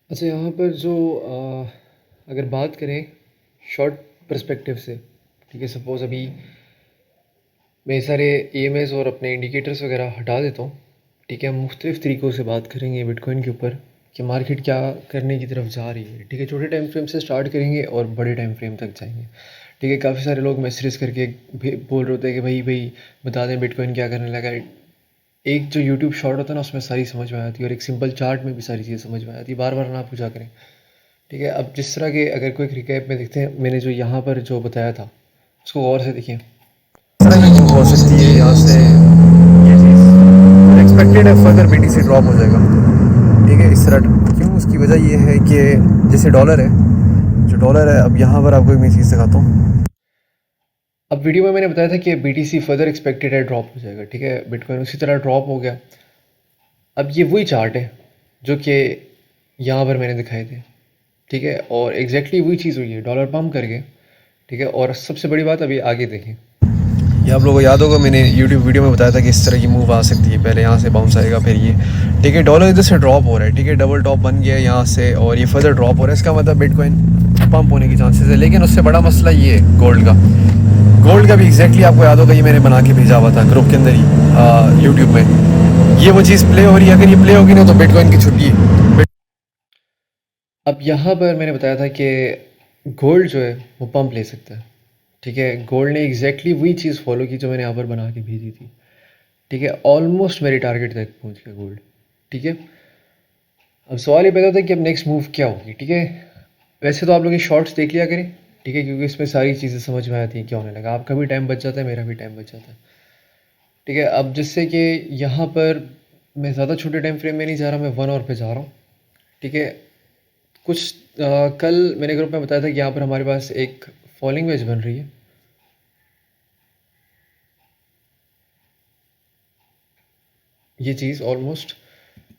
अच्छा, यहाँ पर जो अगर बात करें शॉर्ट पर्सपेक्टिव से, ठीक है, सपोज़ अभी मैं सारे ईएमआईज़ और अपने इंडिकेटर्स वगैरह हटा देता हूँ, ठीक है, हम मुख्तलिफ़ तरीक़ों से बात करेंगे बिटकॉइन के ऊपर कि मार्केट क्या करने की तरफ जा रही है, ठीक है। छोटे टाइम फ्रेम से स्टार्ट करेंगे और बड़े टाइम फ्रेम तक जाएंगे, ठीक है। काफ़ी सारे लोग मैसेज करके बोल रहे होते हैं कि भाई बता दें बिटकॉइन क्या करने लगा है। एक जो यूट्यूब शॉर्ट होता है ना, उसमें सारी समझ में आती है और एक सिंपल चार्ट में भी सारी चीज़ें समझ में आती है, बार बार ना पूछा करें, ठीक है। अब जिस तरह के अगर कोई रिकैप में देखते हैं, मैंने जो यहाँ पर जो बताया था उसको गौर से देखिए। इस तरह की मूव हो सकती है यहाँ से, ये चीज़ एक्सपेक्टेड है फर्दर बीटीसी ड्रॉप हो जाएगा, ठीक है। इस तरह क्यों, उसकी वजह ये है कि जैसे डॉलर है, जो डॉलर है, अब यहाँ पर आपको एक मैं चीज़ दिखाता हूँ। अब वीडियो में मैंने बताया था कि बीटीसी फर्दर एक्सपेक्टेड है ड्रॉप हो जाएगा, ठीक है। बिटकॉइन उसी तरह ड्रॉप हो गया। अब ये वही चार्ट है जो कि यहाँ पर मैंने दिखाए थे, ठीक है, और एग्जैक्टली वही चीज़ हुई है, डॉलर पम्प कर गए, ठीक है। और सबसे बड़ी बात अभी आगे देखें, ये आप लोगों को याद होगा मैंने यूट्यूब वीडियो में बताया था कि इस तरह की मूव आ सकती है, पहले यहाँ से बाउंस आएगा फिर ये, ठीक है, डॉलर इधर से ड्रॉप हो रहा है, ठीक है, डबल टॉप बन गया है यहाँ से और ये फर्दर ड्रॉप हो रहा है। इसका मतलब बिटकॉइन पंप होने की चांसेस है। लेकिन उससे बड़ा मसला ये है गोल्ड का भी एग्जैक्टली आपको याद होगा, ये मैंने बना के भेजा हुआ था ग्रुप के अंदर ही यूट्यूब में। ये वो चीज़ प्ले हो रही है, अगर ये प्ले होगी ना तो बिटकॉइन की छुट्टी है। अब यहाँ पर मैंने बताया था कि गोल्ड जो है वो पंप ले सकता है, ठीक है। गोल्ड ने एग्जैक्टली वही चीज़ फॉलो की जो मैंने यहाँ पर बना के भेजी थी, ठीक है। ऑलमोस्ट मेरे टारगेट तक पहुँच गया गोल्ड, ठीक है। अब सवाल ये पैदा होता है कि अब नेक्स्ट मूव क्या होगी, ठीक है। वैसे तो आप लोग ये शॉर्ट्स देख लिया करें, ठीक है, क्योंकि इसमें सारी चीज़ें समझ में आती हैं क्या होने लगा। आपका भी टाइम बच जाता है, मेरा भी टाइम बच जाता है, ठीक है। अब जिससे कि यहाँ पर मैं ज़्यादा छोटे टाइम फ्रेम में नहीं जा रहा, मैं 1 आवर पे जा रहा हूँ, ठीक है। कुछ कल मैंने ग्रुप में बताया था कि यहाँ पर हमारे पास एक फॉलिंग वेज बन रही है, ये चीज़ ऑलमोस्ट,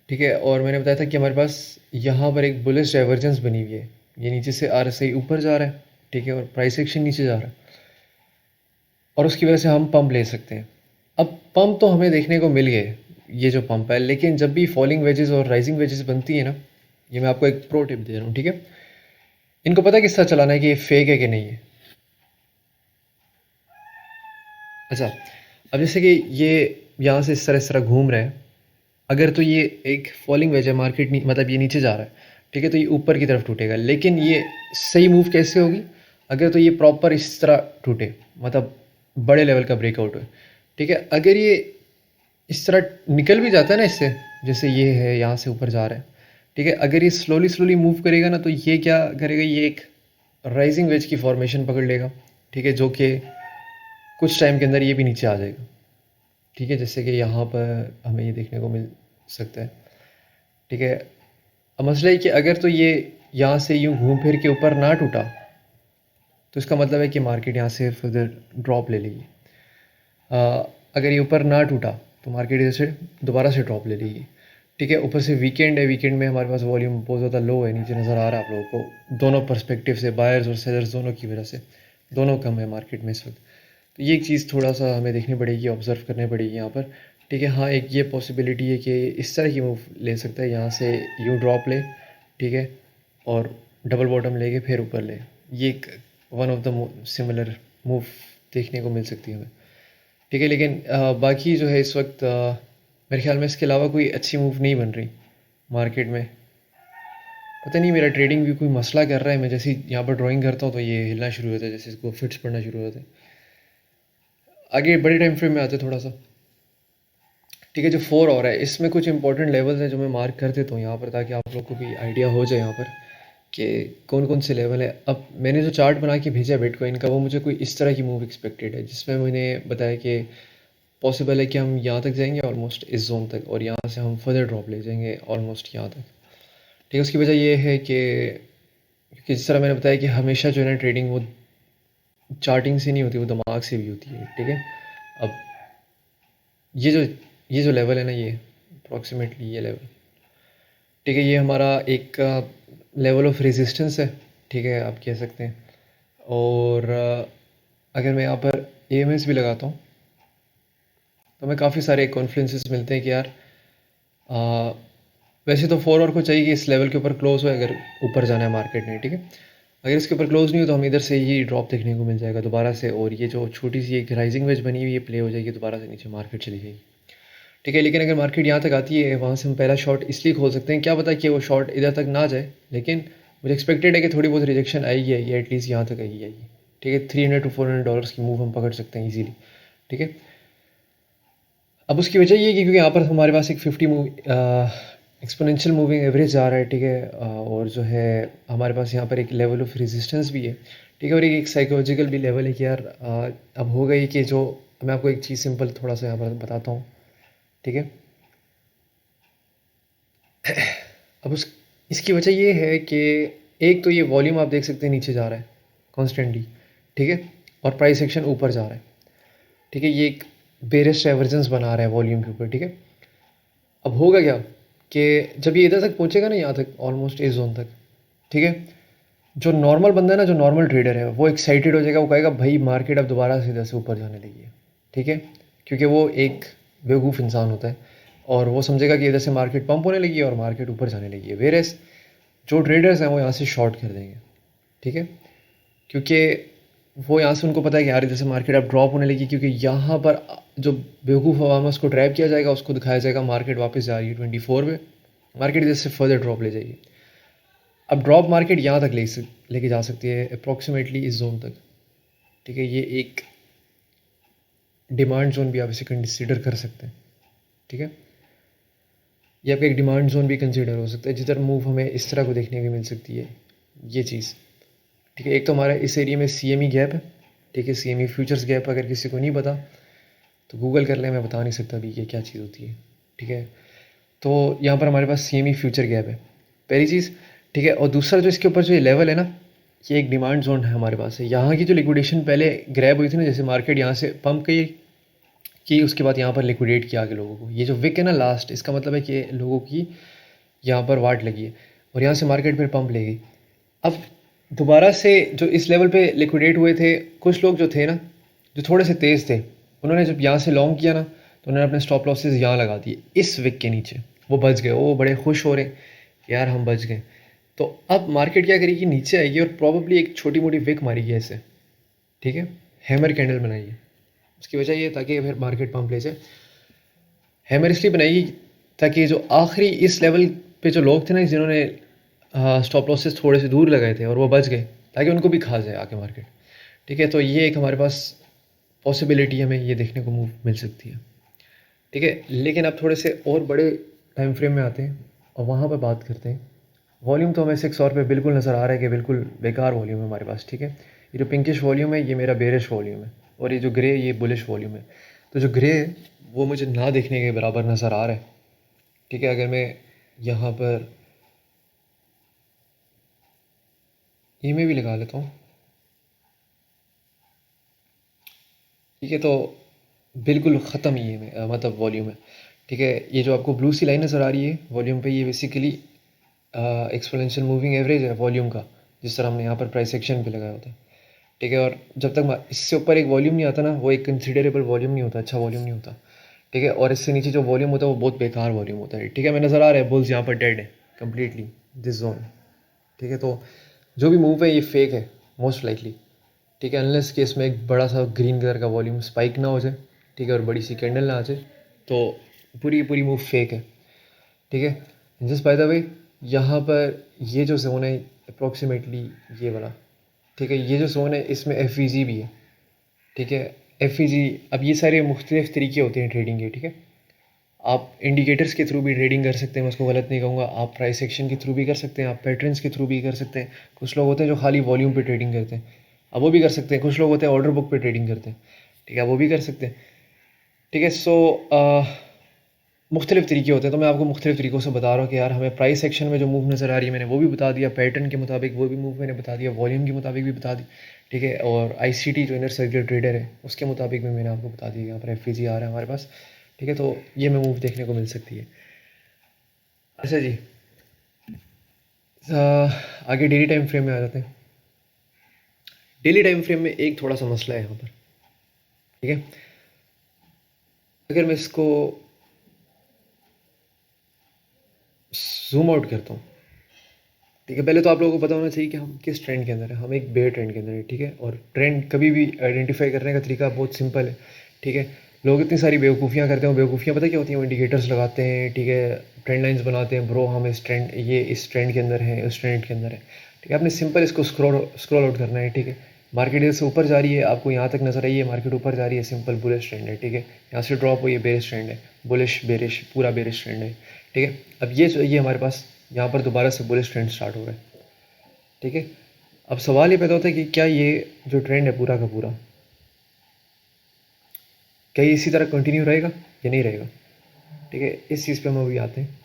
ठीक है। और मैंने बताया था कि हमारे पास यहाँ पर एक बुलिश डाइवर्जेंस बनी हुई है, ये नीचे से आरएसआई ऊपर जा रहा है, ठीक है, और प्राइस एक्शन नीचे जा रहा है, और उसकी वजह से हम पंप ले सकते हैं। अब पंप तो हमें देखने को मिल गए, ये जो पंप है, लेकिन जब भी फॉलिंग वेजेस और राइजिंग वेजेस बनती है ना, ये मैं आपको एक प्रो टिप दे रहा हूँ, ठीक है। इनको पता किस तरह चलाना है कि ये फेक है कि नहीं है। अच्छा, अब जैसे कि ये यहाँ से इस तरह घूम रहा है, अगर तो ये एक फॉलिंग वेज है, मार्केट मतलब ये नीचे जा रहा है, ठीक है, तो ये ऊपर की तरफ टूटेगा। लेकिन ये सही मूव कैसे होगी, अगर तो ये प्रॉपर इस तरह टूटे, मतलब बड़े लेवल का ब्रेकआउट हो, ठीक है। अगर ये इस तरह निकल भी जाता है ना इससे, जैसे ये है यहाँ से ऊपर जा रहा है, ठीक है, अगर ये स्लोली स्लोली मूव करेगा ना, तो ये क्या करेगा, ये एक राइजिंग वेज की फॉर्मेशन पकड़ लेगा, ठीक है, जो कि कुछ टाइम के अंदर ये भी नीचे आ जाएगा, ठीक है, जैसे कि यहाँ पर हमें ये देखने को मिल सकता है, ठीक है। अब मसला है कि अगर तो ये यहाँ से यूँ घूम फिर के ऊपर ना टूटा, तो इसका मतलब है कि मार्केट यहाँ से फर्दर ड्रॉप ले लेगी। अगर ये ऊपर ना टूटा तो मार्केट इधर से दोबारा से ड्रॉप ले लेगी, ठीक है। ऊपर से वीकेंड है, वीकेंड में हमारे पास वॉल्यूम बहुत ज़्यादा लो है, नीचे नज़र आ रहा है आप लोगों को, दोनों पर्सपेक्टिव से, बायर्स और सेलर्स दोनों की वजह से दोनों कम है मार्केट में इस वक्त। तो ये एक चीज़ थोड़ा सा हमें देखनी पड़ेगी, ऑब्जर्व करनी पड़ेगी यहाँ पर, ठीक है। हाँ, एक ये पॉसिबिलिटी है कि इस तरह की मूव ले सकता है, यहाँ से यूँ ड्रॉप ले, ठीक है, और डबल बॉटम लेके फिर ऊपर ले, ये एक one of the similar move देखने को मिल सकती है हमें, ठीक है। लेकिन बाकी जो है इस वक्त मेरे ख्याल में इसके अलावा कोई अच्छी मूव नहीं बन रही मार्केट में। पता नहीं मेरा ट्रेडिंग भी कोई मसला कर रहा है, मैं जैसे ही यहाँ पर ड्राइंग करता हूँ तो ये हिलना शुरू होता है, जैसे इसको फिट्स पड़ना शुरू होता है। आगे बड़े टाइम फ्रेम में आते थोड़ा सा, ठीक है। जो 4 और है, इसमें कुछ इंपॉर्टेंट लेवल्स हैं जो मैं मार्क कर देता हूँ यहाँ पर, ताकि आप लोग को भी आइडिया हो जाए यहाँ पर कि कौन कौन से लेवल है। अब मैंने जो चार्ट बना के भेजा बिटकॉइन का, वो मुझे कोई इस तरह की मूव एक्सपेक्टेड है, जिसमें मैंने बताया कि पॉसिबल है कि हम यहाँ तक जाएंगे ऑलमोस्ट इस जोन तक, और यहाँ से हम फर्दर ड्रॉप ले जाएंगे ऑलमोस्ट यहाँ तक, ठीक है। उसकी वजह ये है कि क्योंकि जिस तरह मैंने बताया कि हमेशा जो है ना ट्रेडिंग वो चार्टिंग से नहीं होती, वो दिमाग से भी होती है, ठीक है। अब ये जो ये जो लेवल है ना, ये अप्रॉक्सीमेटली ये लेवल, ठीक है, ये हमारा एक लेवल ऑफ रेजिस्टेंस है, ठीक है, आप कह सकते हैं। और अगर मैं यहाँ पर एएमएस भी लगाता हूँ तो हमें काफ़ी सारे कॉन्फ्लुएंसेस मिलते हैं कि यार वैसे तो 4 आवर को चाहिए कि इस लेवल के ऊपर क्लोज हो अगर ऊपर जाना है मार्केट ने, ठीक है। अगर इसके ऊपर क्लोज नहीं हो तो हम इधर से ही ड्रॉप देखने को मिल जाएगा दोबारा से, और ये जो छोटी सी एक राइजिंग वेज बनी हुई है प्ले हो जाएगी, दोबारा से नीचे मार्केट चली जाएगी, ठीक है। लेकिन अगर मार्केट यहाँ तक आती है, वहाँ से हम पहला शॉट इसलिए खोल सकते हैं, क्या पता कि वो शॉट इधर तक ना जाए, लेकिन मुझे एक्सपेक्टेड है कि थोड़ी बहुत रिजेक्शन आएगी आएगी, एटलीस्ट यहाँ तक आएगी, ठीक है। $300 to $400 की मूव हम पकड़ सकते हैं ईजीली, ठीक है। अब उसकी वजह ये है कि क्योंकि यहाँ पर हमारे पास एक 50 मूव एक्सपोनेंशियल मूविंग एवरेज आ रहा है, ठीक है। और जो है हमारे पास यहाँ पर एक लेवल ऑफ रेजिस्टेंस भी है, ठीक है। और एक साइकोलॉजिकल भी लेवल है कि यार अब हो गई कि जो मैं आपको एक चीज़ सिंपल थोड़ा सा यहाँ पर बताता हूँ, ठीक है। अब उस इसकी वजह ये है कि एक तो ये वॉल्यूम आप देख सकते हैं नीचे जा रहा है कॉन्स्टेंटली, ठीक है। और प्राइस एक्शन ऊपर जा रहा है, ठीक है। ये एक बेरिश डाइवर्जेंस बना रहा है वॉल्यूम के ऊपर, ठीक है। अब होगा क्या कि जब ये इधर तक पहुंचेगा ना, यहाँ तक ऑलमोस्ट इस जोन तक, ठीक है, जो नॉर्मल बंदा है ना, जो नॉर्मल ट्रेडर है, वो एक्साइटेड हो जाएगा, वो कहेगा भाई मार्केट अब दोबारा से इधर से ऊपर जाने लगी है, ठीक है। क्योंकि वो एक बेवकूफ़ इंसान होता है और वो समझेगा कि इधर से मार्केट पंप होने लगी है और मार्केट ऊपर जाने लगी है। वेरेस जो ट्रेडर्स हैं वो यहाँ से शॉर्ट कर देंगे, ठीक है। क्योंकि वो यहाँ से उनको पता है कि यार इधर से मार्केट अब ड्रॉप होने लगी, क्योंकि यहाँ पर जो बेवकूफ़ आवाम है उसको ट्रैप किया जाएगा, उसको दिखाया जाएगा मार्केट वापस जा रही है 24 पे, मार्केट इधर से फर्दर ड्रॉप ले जाएगी। अब ड्रॉप मार्केट यहाँ तक लेके जा सकती है अप्रॉक्सीमेटली इस जोन तक, ठीक है। ये एक डिमांड जोन भी आप इसे कंसिडर कर सकते हैं, ठीक है। ये आपका एक डिमांड जोन भी कंसिडर हो सकता है, जिधर मूव हमें इस तरह को देखने को मिल सकती है ये चीज़, ठीक है। एक तो हमारा इस एरिया में CME गैप है, ठीक है। CME फ्यूचर्स गैप अगर किसी को नहीं पता तो गूगल कर ले, मैं बता नहीं सकता अभी ये क्या चीज़ होती है, ठीक है। तो यहाँ पर हमारे पास CME फ्यूचर गैप है, पहली चीज़, ठीक है। और दूसरा जो इसके ऊपर जो ये लेवल है ना, ये एक डिमांड जोन है हमारे पास है। यहाँ की जो लिक्विडेशन पहले ग्रैब हुई थी ना, जैसे मार्केट यहाँ से पंप की उसके बाद यहाँ पर लिक्विडेट किया आगे लोगों को, ये जो विक है ना लास्ट, इसका मतलब है कि लोगों की यहाँ पर वाट लगी है और यहाँ से मार्केट फिर पंप ले गई। अब दोबारा से जो इस लेवल पे लिक्विडेट हुए थे, कुछ लोग जो थे ना, जो थोड़े से तेज़ थे, उन्होंने जब यहाँ से लॉन्ग किया ना, तो उन्होंने अपने स्टॉप लॉसेस यहाँ लगा दिए इस विक के नीचे, वो बच गए, वो बड़े खुश हो रहे कि यार हम बच गए। तो अब मार्केट क्या करेगी, नीचे आएगी और प्रॉबेबली एक छोटी मोटी विक मारेगी ऐसे, ठीक है, हैमर कैंडल बनाइए। उसकी वजह ये ताकि फिर मार्केट पंप ले जाए। हैमर इसलिए बनाएगी ताकि जो आखिरी इस लेवल पे जो लोग थे ना, जिन्होंने स्टॉप लॉसेस थोड़े से दूर लगाए थे और वो बच गए, ताकि उनको भी खा जाए आके मार्केट, ठीक है। तो ये एक हमारे पास पॉसिबिलिटी हमें ये देखने को मूव मिल सकती है, ठीक है। लेकिन अब थोड़े से और बड़े टाइम फ्रेम में आते हैं और वहाँ पर बात करते हैं। वॉल्यूम तो हमें 6 पे बिल्कुल नज़र आ रहा है कि बिल्कुल बेकार वॉल्यूम है हमारे पास, ठीक है। ये जो पिंकिश वॉल्यूम है ये मेरा बेरिश वॉल्यूम है, और ये जो ग्रे ये बुलिश वॉल्यूम है। तो जो ग्रे है वो मुझे ना देखने के बराबर नज़र आ रहा है, ठीक है। अगर मैं यहाँ पर ई में भी लगा लेता हूँ, ठीक है, तो बिल्कुल ख़त्म ये में मतलब वॉल्यूम है, ठीक है। ये जो आपको ब्लू सी लाइन नज़र आ रही है वॉल्यूम पे, ये बेसिकली एक्सपोनेंशियल मूविंग एवरेज है वॉल्यूम का, जिस तरह हमने यहाँ पर प्राइस एक्शन पे लगाया होता है, ठीक है। और जब तक इससे ऊपर एक वॉल्यूम नहीं आता ना, वो एक कंसिडरेबल वॉल्यूम नहीं होता, अच्छा वॉल्यूम नहीं होता, ठीक है। और इससे नीचे जो वॉल्यूम होता है वो बहुत बेकार वॉल्यूम होता है, ठीक है। मैं नज़र आ रहा है बुल्स यहाँ पर डेड है कम्प्लीटली दिस जोन, ठीक है। तो जो भी मूव है ये फेक है मोस्ट लाइकली, ठीक है, अनलेस कि इसमें एक बड़ा सा ग्रीन कलर का वॉल्यूम स्पाइक ना हो जाए, ठीक है, और बड़ी सी कैंडल ना आ जाए, तो पूरी पूरी मूव फेक है, ठीक है। जस्ट बाय द वे, यहाँ पर ये जो जोन है अप्रॉक्सीमेटली ये वाला, ठीक है, ये जो जोन है इसमें FVG भी है, ठीक है। FVG, अब ये सारे मुख्तलिफ तरीके होते हैं ट्रेडिंग के, ठीक है। आप इंडिकेटर्स के थ्रू भी ट्रेडिंग कर सकते हैं, मैं उसको गलत नहीं कहूँगा। आप प्राइस एक्शन के थ्रू भी कर सकते हैं, आप पैटर्न्स के थ्रू भी कर सकते हैं। कुछ लोग होते हैं जो खाली वॉल्यूम पे ट्रेडिंग करते हैं, अब वो भी कर सकते हैं। कुछ लोग होते हैं ऑर्डर बुक पे ट्रेडिंग करते हैं, ठीक है, वो भी कर सकते हैं, ठीक है। सो मुख्तलिफ तरीके होते हैं, तो मैं आपको मुख्तलिफ तरीक़ों से बता रहा हूँ कि यार हमें प्राइस सेक्शन में जो मूव नज़र आ रही है मैंने वो भी बता दिया, पैटर्न के मुताबिक वो भी मूव मैंने बता दिया, वॉल्यूम के मुताबिक भी बता दी, ठीक है। और ICT जो इनर सर्कुलर ट्रेडर है उसके मुताबिक भी मैंने आपको बता दिया। यहाँ पर FVG आ रहा है हमारे पास, ठीक है, तो ये में मूव देखने को मिल सकती है। अच्छा जी, आगे डेली टाइम फ्रेम में आ जाते हैं। डेली टाइम फ्रेम में एक थोड़ा सा मसला है यहाँ पर, ठीक है। अगर मैं इसको ज़ूम आउट करता हूँ, ठीक है। पहले तो आप लोगों को पता होना चाहिए कि हम किस ट्रेंड के अंदर हैं। हम एक बेयर ट्रेंड के अंदर हैं, ठीक है। और ट्रेंड कभी भी आइडेंटिफाई करने का तरीका बहुत सिंपल है, ठीक है। लोग इतनी सारी बेवकूफ़ियाँ करते हैं, बेवकूफ़ियाँ पता क्या होती हैं? वो इंडिकेटर्स लगाते हैं, ठीक है, ट्रेंड लाइन्स बनाते हैं, ब्रो हम इस ट्रेंड के अंदर हैं, उस ट्रेंड के अंदर है, ठीक है। आपने सिंपल इसको स्क्रॉल आउट करना है, ठीक है। मार्केट इधर से ऊपर जा रही है, आपको यहाँ तक नजर आई है मार्केट ऊपर जा रही है, सिंपल बुलिश ट्रेंड है, ठीक है। यहाँ से ड्रॉप हुई है, बेरिश ट्रेंड है, बुलिश बेरिश पूरा बेरिश ट्रेंड है, ठीक है। अब ये चाहिए हमारे पास, यहाँ पर दोबारा से बुलिश ट्रेंड स्टार्ट हो रहा है, ठीक है। अब सवाल ये पैदा होता है कि क्या ये जो ट्रेंड है पूरा का पूरा, क्या ये इसी तरह कंटिन्यू रहेगा या नहीं रहेगा, ठीक है। इस चीज़ पे हम अभी आते हैं।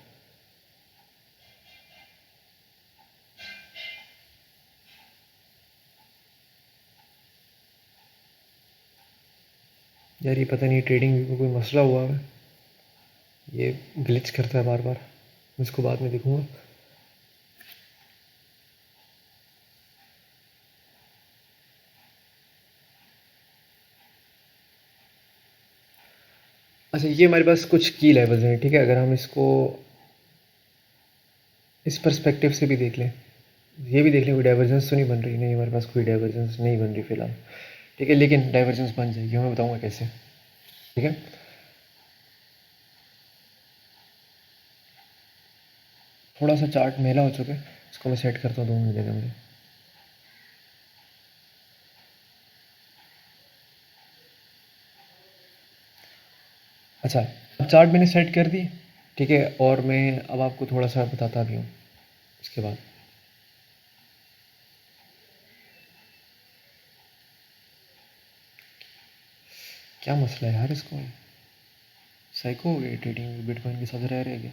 यार ये पता नहीं ट्रेडिंग व्यू में कोई मसला हुआ है, ये ग्लिच करता है बार बार, मैं इसको बाद में देखूंगा। अच्छा, ये हमारे पास कुछ की लेवल्स हैं, ठीक है। अगर हम इसको इस पर्सपेक्टिव से भी देख लें, ये भी देख लें कोई डाइवर्जेंस तो नहीं बन रही, नहीं हमारे पास कोई डाइवर्जेंस नहीं बन रही फिलहाल, ठीक है। लेकिन डाइवर्जेंस बन जाएगी, मैं बताऊंगा कैसे, ठीक है। थोड़ा सा चार्ट मेला हो चुका है, इसको मैं सेट करता हूँ, 2 मिनट देगा मुझे। अच्छा, अब चार्ट मैंने सेट कर दी, ठीक है। और मैं अब आपको थोड़ा सा बताता भी हूँ उसके बाद। क्या मसला है यार, इसको साइको हो गई ट्रेडिंग बिटकॉइन के साथ रह रहे क्या?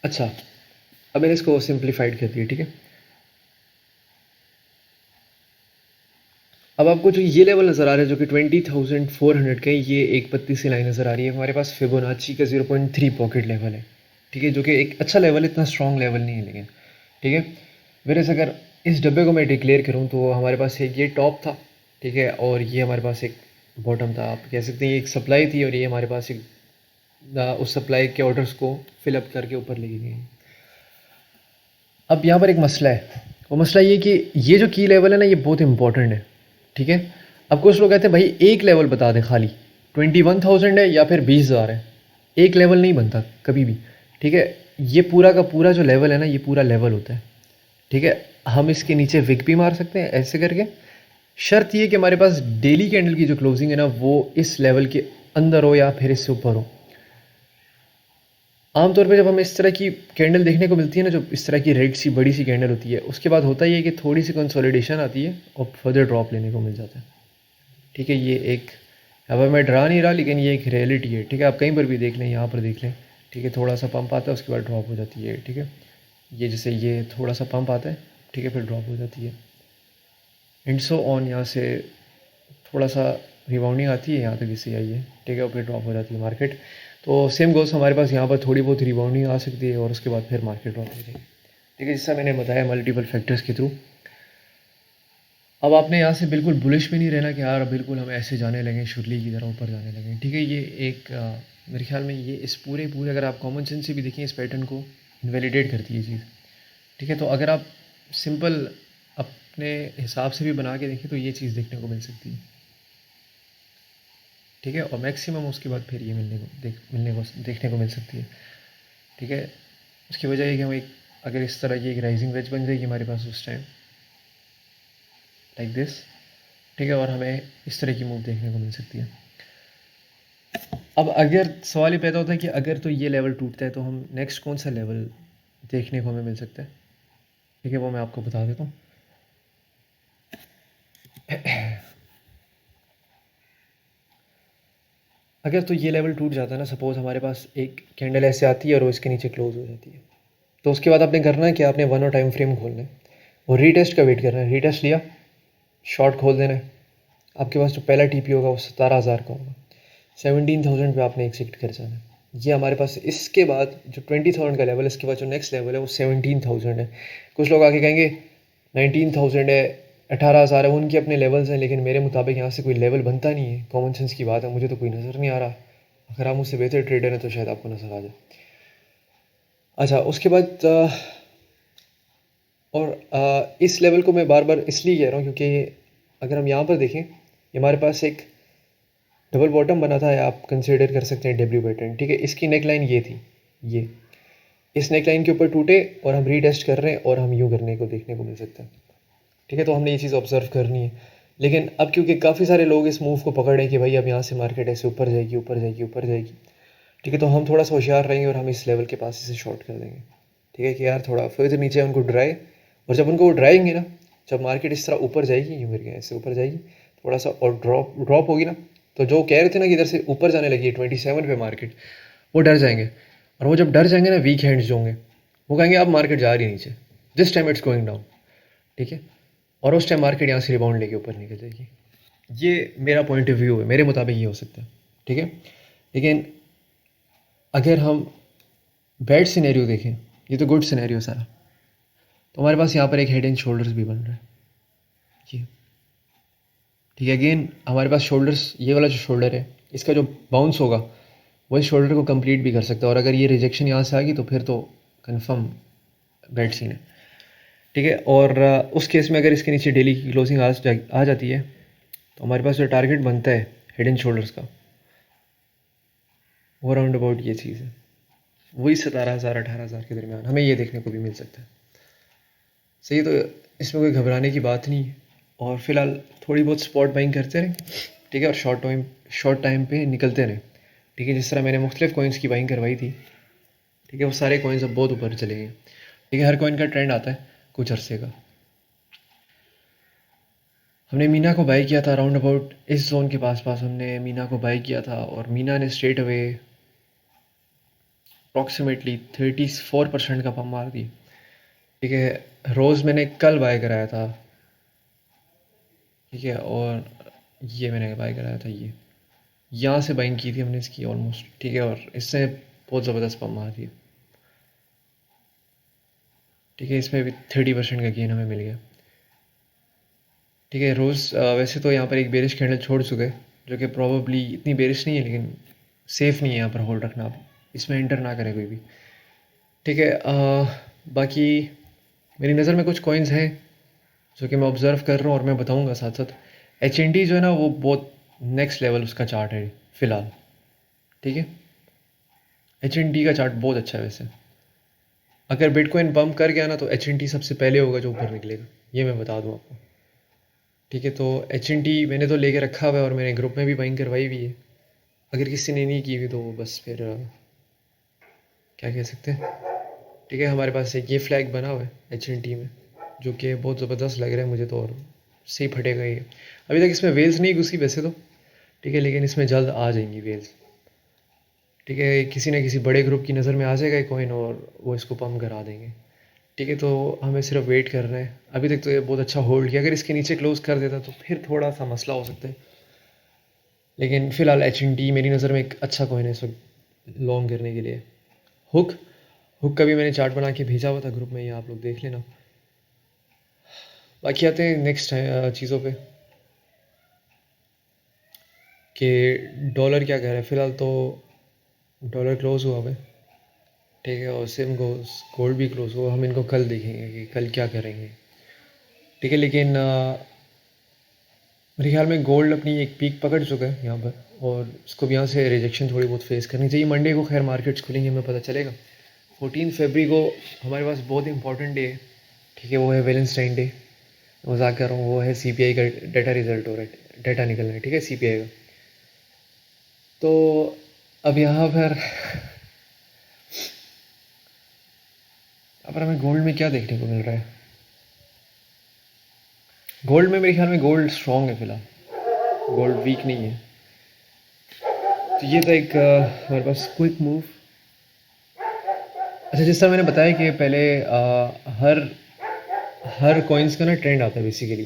अच्छा, अब मैंने इसको सिंप्लीफाइड कर दिया, ठीक है। अब आपको जो ये लेवल नज़र आ रहा है जो कि 20,400 का है, ये एक पत्ती सी लाइन नज़र आ रही है हमारे पास, फिबोनाची का 0.3 पॉकेट लेवल है, ठीक है, जो कि एक अच्छा लेवल है, इतना स्ट्रॉन्ग लेवल नहीं है लेकिन, ठीक है। वेरस अगर इस डब्बे को मैं डिक्लेयर करूँ तो हमारे पास एक ये टॉप था, ठीक है, और ये हमारे पास एक बॉटम था, आप कह सकते हैं ये एक सप्लाई थी, और ये हमारे पास एक उस सप्लाई के ऑर्डर्स को फिलअप करके ऊपर लेके गए। अब यहाँ पर एक मसला है, वो मसला ये कि ये जो की लेवल है ना, ये बहुत इंपॉर्टेंट है, ठीक है। अब कुछ लोग कहते हैं भाई एक लेवल बता दे खाली, 21,000 है या फिर 20,000 है, एक लेवल नहीं बनता कभी भी, ठीक है। ये पूरा का पूरा जो लेवल है ना, ये पूरा लेवल होता है, ठीक है। हम इसके नीचे विक भी मार सकते हैं ऐसे करके, शर्त ये कि हमारे पास डेली कैंडल की जो क्लोजिंग है ना, वो इस लेवल के अंदर हो या फिर इससे ऊपर हो। आमतौर पे जब हमें इस तरह की कैंडल देखने को मिलती है ना, जो इस तरह की रेड सी बड़ी सी कैंडल होती है, उसके बाद होता ही है कि थोड़ी सी कंसोलिडेशन आती है और फर्दर ड्रॉप लेने को मिल जाता है, ठीक है। ये एक, अब मैं डरा नहीं रहा, लेकिन ये एक रियलिटी है, ठीक है। आप कहीं पर भी देख लें, यहाँ पर देख लें, ठीक है, थोड़ा सा पंप आता है उसके बाद ड्रॉप हो जाती है, ठीक है। ये जैसे ये थोड़ा सा पंप आता है, ठीक है, फिर ड्रॉप हो जाती है, एंड सो ऑन। यहाँ से थोड़ा सा रिबाउंडिंग आती है, यहाँ तक इसे आई है, ठीक है, और फिर ड्रॉप हो जाती है मार्केट। तो सेम गोल्स हमारे पास यहाँ पर थोड़ी बहुत रिबाउंडिंग आ सकती है और उसके बाद फिर मार्केट ड्रॉप हो जाएगी, ठीक है, जैसा मैंने बताया मल्टीपल फैक्टर्स के थ्रू। अब आपने यहाँ से बिल्कुल बुलिश भी नहीं रहना कि यार बिल्कुल हम ऐसे जाने लगे शुरली की तरह ऊपर जाने लगे, ठीक है। ये एक मेरे ख्याल में ये इस पूरे पूरे अगर आप कॉमन सेंस से भी देखें, इस पैटर्न को इनवैलिडेट करती है चीज़, ठीक है। तो अगर आप सिंपल अपने हिसाब से भी बना के देखें तो ये चीज़ देखने को मिल सकती है, ठीक है। और मैक्सिमम उसके बाद फिर ये मिलने को देखने को मिल सकती है, ठीक है। उसकी वजह है कि हम एक, अगर इस तरह की एक राइजिंग वेज बन जाएगी हमारे पास उस टाइम लाइक दिस, ठीक है, और हमें इस तरह की मूव देखने को मिल सकती है। अब अगर सवाल ये पैदा होता है कि अगर तो ये लेवल टूटता है तो हम नेक्स्ट कौन सा लेवल देखने को हमें मिल सकता है, ठीक है, वो मैं आपको बता देता हूँ। अगर तो ये लेवल टूट जाता है ना, सपोज़ हमारे पास एक कैंडल ऐसे आती है और वो इसके नीचे क्लोज हो जाती है, तो उसके बाद आपने करना है कि आपने 1 और टाइम फ्रेम खोलना है और रीटेस्ट का वेट करना है। रीटेस्ट लिया, शॉर्ट खोल देना है, आपके पास जो पहला टीपी होगा वो 17,000 का होगा, 17,000 पे आपने एग्जिट कर जाना है। ये हमारे पास, इसके बाद जो 20,000 का लेवल है, इसके बाद जो नेक्स्ट लेवल है वो 17,000 है। कुछ लोग आके कहेंगे 19,000 है, 18,000 है, उनके अपने लेवल्स हैं, लेकिन मेरे मुताबिक यहाँ से कोई लेवल बनता नहीं है, कॉमन सेंस की बात है, मुझे तो कोई नज़र नहीं आ रहा। अगर आप मुझसे बेहतर ट्रेडर हैं तो शायद आपको नज़र आ जाए, अच्छा, उसके बाद और इस लेवल को मैं बार बार इसलिए कह रहा हूँ क्योंकि अगर हम यहाँ पर देखें, ये हमारे पास एक डबल बॉटम बना था, या आप कंसिडर कर सकते हैं डब्ल्यू पैटर्न, ठीक है। इसकी नेक लाइन ये थी, ये इस नेक लाइन के ऊपर टूटे और हम रीटेस्ट कर रहे हैं और हम यूँ करने को देखने को मिल सकता है, ठीक है। तो हमने ये चीज़ ऑब्जर्व करनी है। लेकिन अब क्योंकि काफ़ी सारे लोग इस मूव को पकड़े कि भाई अब यहाँ से मार्केट ऐसे ऊपर जाएगी, ऊपर जाएगी, ऊपर जाएगी, ठीक है, तो हम थोड़ा सा होशियार रहेंगे और हम इस लेवल के पास इसे शॉर्ट कर देंगे, ठीक है, कि यार थोड़ा फिर नीचे उनको ड्राई, और जब उनको ड्राएंगे ना, जब मार्केट इस तरह ऊपर जाएगी, यूँ करके ऐसे ऊपर जाएगी, थोड़ा सा और ड्रॉप होगी ना, तो जो कह रहे थे ना कि इधर से ऊपर जाने लगी है 27 पे मार्केट, वो डर जाएंगे। और वो जब डर जाएंगे ना, वीक हैंड्स जो होंगे, वो कहेंगे अब मार्केट जा रही है नीचे, जिस टाइम इट्स गोइंग डाउन, ठीक है, और उस टाइम मार्केट यहाँ से रिबाउंड लेके ऊपर निकल जाएगी। ये मेरा पॉइंट ऑफ व्यू है, मेरे मुताबिक ये हो सकता है, ठीक है। लेकिन अगर हम बैड सिनेरियो देखें, ये तो गुड सिनेरियो सारा, तो हमारे पास यहाँ पर एक हेड एंड शोल्डर्स भी बन रहा है, ये ठीक है। अगेन हमारे पास शोल्डर्स, ये वाला जो शोल्डर है, इसका जो बाउंस होगा वो इस शोल्डर को कंप्लीट भी कर सकता है, और अगर ये रिजेक्शन यहाँ से आ गई तो फिर तो कंफर्म बैड सीन है, ठीक है। और उस केस में अगर इसके नीचे डेली की क्लोजिंग आ जाती है, तो हमारे पास जो टारगेट बनता है हेड एंड शोल्डर्स का, वो राउंड अबाउट ये चीज़ है, वही 17,000 18,000 के दरमियान हमें ये देखने को भी मिल सकता है। सही, तो इसमें कोई घबराने की बात नहीं है, और फिलहाल थोड़ी बहुत स्पॉट बाइंग करते रहें, ठीक है, और शॉर्ट टाइम पे निकलते रहें, ठीक है। जिस तरह मैंने मुख्तलिफ कॉइन्स की बाइंग करवाई थी, ठीक है, वो सारे कॉइन्स अब बहुत ऊपर चले गए, ठीक है। हर कॉइन का ट्रेंड आता है कुछ अरसे का। हमने मीना को बाई किया था अराउंड अबाउट इस जोन के पास पास, हमने मीना को बाई किया था, और मीना ने स्ट्रेट अवे अप्रॉक्सीमेटली 34% का पम्प मार दी, ठीक है। रोज़ मैंने कल बाय कराया था, ठीक है, और ये मैंने बाय कराया था, ये यहाँ से बाइंग की थी हमने इसकी ऑलमोस्ट, ठीक है, और इससे बहुत ज़बरदस्त पम्प मार दिया, ठीक है। इसमें भी 30% का गेन हमें मिल गया, ठीक है। रोज़ वैसे तो यहाँ पर एक बेरिश कैंडल छोड़ चुके हैं, जो कि प्रोबेबली इतनी बेरिश नहीं है, लेकिन सेफ़ नहीं है यहाँ पर होल्ड रखना, आप इसमें एंटर ना करें कोई भी, ठीक है। बाकी मेरी नज़र में कुछ कॉइन्स हैं जो कि मैं ऑब्ज़र्व कर रहा हूँ और मैं बताऊँगा साथ साथ। एच एन टी जो है ना, वो बहुत नेक्स्ट लेवल उसका चार्ट है फ़िलहाल, ठीक है। एच एन टी का चार्ट बहुत अच्छा है वैसे। अगर बिटकॉइन बम्प कर गया ना, तो एच एन टी सबसे पहले होगा जो ऊपर निकलेगा, ये मैं बता दूँ आपको, ठीक है। तो एच एन टी मैंने तो लेके रखा हुआ है, और मैंने ग्रुप में भी बाइंग करवाई हुई है। अगर किसी ने नहीं की हुई तो बस फिर क्या कह सकते हैं, ठीक है। हमारे पास एक ये फ्लैग बना हुआ है एच एन टी में, जो कि बहुत ज़बरदस्त लग रहा है मुझे तो, और सही फटेगा ये। अभी तक इसमें वेल्स नहीं घुसी वैसे तो, ठीक है, लेकिन इसमें जल्द आ जाएंगी वेल्स, ठीक है। किसी न किसी बड़े ग्रुप की नज़र में आ जाएगा ये कॉइन, और वो इसको पम्प करा देंगे, ठीक है। तो हमें सिर्फ वेट करना है। अभी तक तो ये बहुत अच्छा होल्ड किया, अगर इसके नीचे क्लोज़ कर देता तो फिर थोड़ा सा मसला हो सकता है, लेकिन फ़िलहाल एच एन टी मेरी नज़र में एक अच्छा कॉइन है इस वक्त लॉन्ग करने के लिए। हुक हुक का भी मैंने चार्ट बना के भेजा हुआ था ग्रुप में, ये आप लोग देख लेना। बाकी आते हैं नेक्स्ट चीज़ों पे, कि डॉलर क्या कह रहा है। फ़िलहाल तो डॉलर क्लोज़ हुआ है, ठीक है, और सेम गोल्ड भी क्लोज़ हुआ। हम इनको कल देखेंगे कि कल क्या करेंगे, ठीक है। लेकिन मेरे ख्याल में गोल्ड अपनी एक पीक पकड़ चुका है यहाँ पर, और इसको भी यहाँ से रिजेक्शन थोड़ी बहुत फेस करनी चाहिए। मंडे को खैर मार्केट्स खुलेंगे, हमें पता चलेगा। 14 फरवरी को हमारे पास बहुत इंपॉर्टेंट डे है, ठीक है, वो है वैलेंटाइन डे। मजाक कर रहा हूँ, वो है सीपीआई का डेटा रिजल्ट हो रहा है, डेटा निकल रहा है, ठीक है, सीपीआई का। तो अब यहाँ पर हमें गोल्ड में क्या देखने को मिल रहा है। गोल्ड में मेरे ख्याल में गोल्ड स्ट्रॉन्ग है फ़िलहाल, गोल्ड वीक नहीं है। तो ये था एक हमारे पास क्विक मूव। अच्छा, जिस तरह मैंने बताया कि पहले हर हर कॉइन्स का ना ट्रेंड आता है बेसिकली,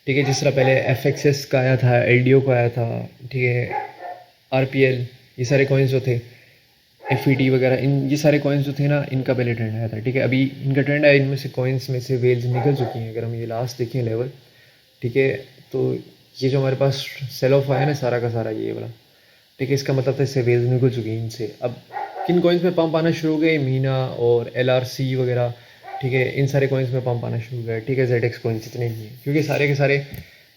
ठीक है। जिस तरह पहले एफ एक्सेस का आया था, एल डी ओ का आया था, ठीक है, आर पी एल, ये सारे कॉइन्स जो थे, एफ ई टी वगैरह, इन ये सारे कॉइन्स जो थे ना, इनका पहले ट्रेंड आया था, ठीक है। अभी इनका ट्रेंड आया, इनमें से कॉइन्स में से वेल्स निकल चुकी हैं। अगर हम ये लास्ट देखें लेवल, ठीक है, तो ये जो हमारे पास सेल ऑफ आया ना सारा का सारा, ये वाला, ठीक है, इसका मतलब था इससे वेल्स निकल चुकी हैं इनसे। अब किन कॉइन्स में पंप आना शुरू हो गए, मीना और LRC वगैरह, ठीक है, इन सारे कॉइन्स में पंप आना शुरू हो गया, ठीक है। ZX कॉइन्स इतने नहीं है, क्योंकि सारे के सारे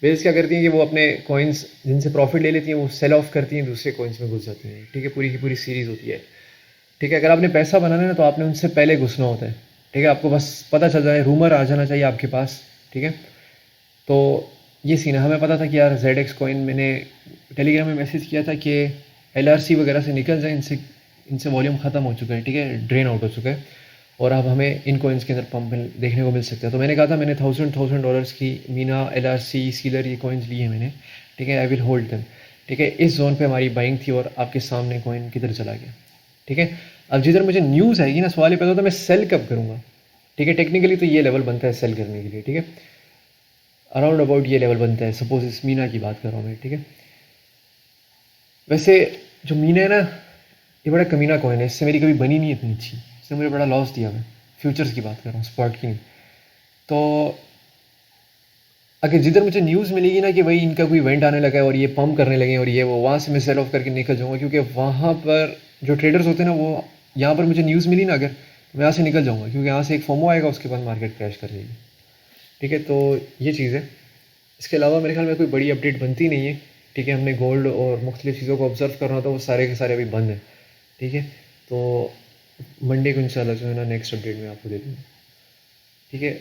वेल्स क्या करती हैं कि वो अपने कॉइन्स जिनसे प्रॉफिट ले लेती हैं वो सेल ऑफ करती हैं, दूसरे कॉइन्स में घुस जाती हैं, ठीक है। पूरी की पूरी सीरीज़ होती है, ठीक है। अगर आपने पैसा बनाना है ना तो आपने उनसे पहले घुसना होता है, ठीक है। आपको बस पता चल जाए, रूमर आ जाना चाहिए आपके पास, ठीक है। तो ये सीन है। हमें पता था कि यार ZX कॉइन, मैंने टेलीग्राम में मैसेज किया था कि LRC वगैरह से निकल जाए, इनसे इनसे वॉल्यूम ख़त्म हो चुका है, ठीक है, ड्रेन आउट हो चुका है, और अब हमें इन कॉइन्स के अंदर पंप देखने को मिल सकता है। तो मैंने कहा था, मैंने $1000 की मीना, LRC, सीलर, ये कॉइन्स लिए हैं मैंने, ठीक है। आई विल होल्ड देम, ठीक है। इस जोन पे हमारी बाइंग थी और आपके सामने कॉइन किधर चला गया, ठीक है। अब जिधर मुझे न्यूज़ आएगी ना, सवाल ये पैदा होता है मैं सेल कब करूँगा, ठीक है। टेक्निकली तो ये लेवल बनता है सेल करने के लिए, ठीक है। अराउंड अबाउट ये लेवल बनता है, सपोज इस मीना की बात कर रहा हूँ मैं, ठीक है। वैसे जो मीना है ना, ये बड़ा कमीना कॉइन है, इससे मेरी कभी बनी नहीं इतनी अच्छी, इसने मुझे बड़ा लॉस दिया। मैं फ्यूचर्स की बात कर रहा हूँ, स्पॉट की नहीं। तो अगर जिधर मुझे न्यूज़ मिलेगी ना कि भाई इनका कोई इवेंट आने लगा है और ये पंप करने लगे हैं और ये वो, वहाँ से मैं सेल ऑफ करके निकल जाऊँगा, क्योंकि वहाँ पर जो ट्रेडर्स होते हैं ना, वो, यहाँ पर मुझे न्यूज़ मिली ना अगर, तो मैं यहाँ से निकल जाऊँगा, क्योंकि यहाँ से एक फोमो आएगा, उसके बाद मार्केट क्रैश कर जाएगी, ठीक है। तो ये चीज़ है। इसके अलावा मेरे ख्याल में कोई बड़ी अपडेट बनती नहीं है, ठीक है। हमने गोल्ड और मुख्तलिफ चीज़ों को ऑब्जर्व कर रहा था, वो सारे के सारे अभी बंद हैं, ठीक है। तो मंडे को इंशाल्लाह जो है ना नेक्स्ट अपडेट में आपको दे दूँगा, ठीक है।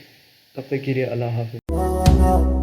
तब तक के लिए अल्लाह हाफ़िज़।